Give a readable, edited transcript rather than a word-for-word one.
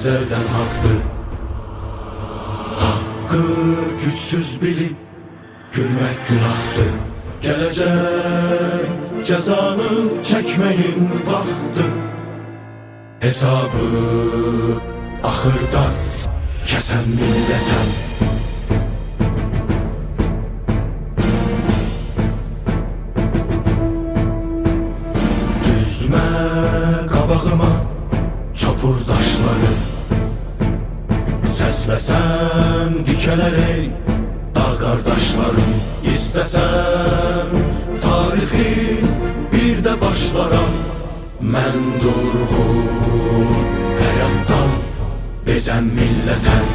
ezelden haktır. Hakkı güçsüz bilip gülmek günahtır. Gelecek cezanı çekmeyin vaxtı. Hesabı ahırda kesen milleten. Düzme qabağıma çopur daşları, səsləsəm dikələrək dağ qardaşlarım. İstəsəm tarixi bir də başlaram. Mən durğun həyatdan bezən millətəm.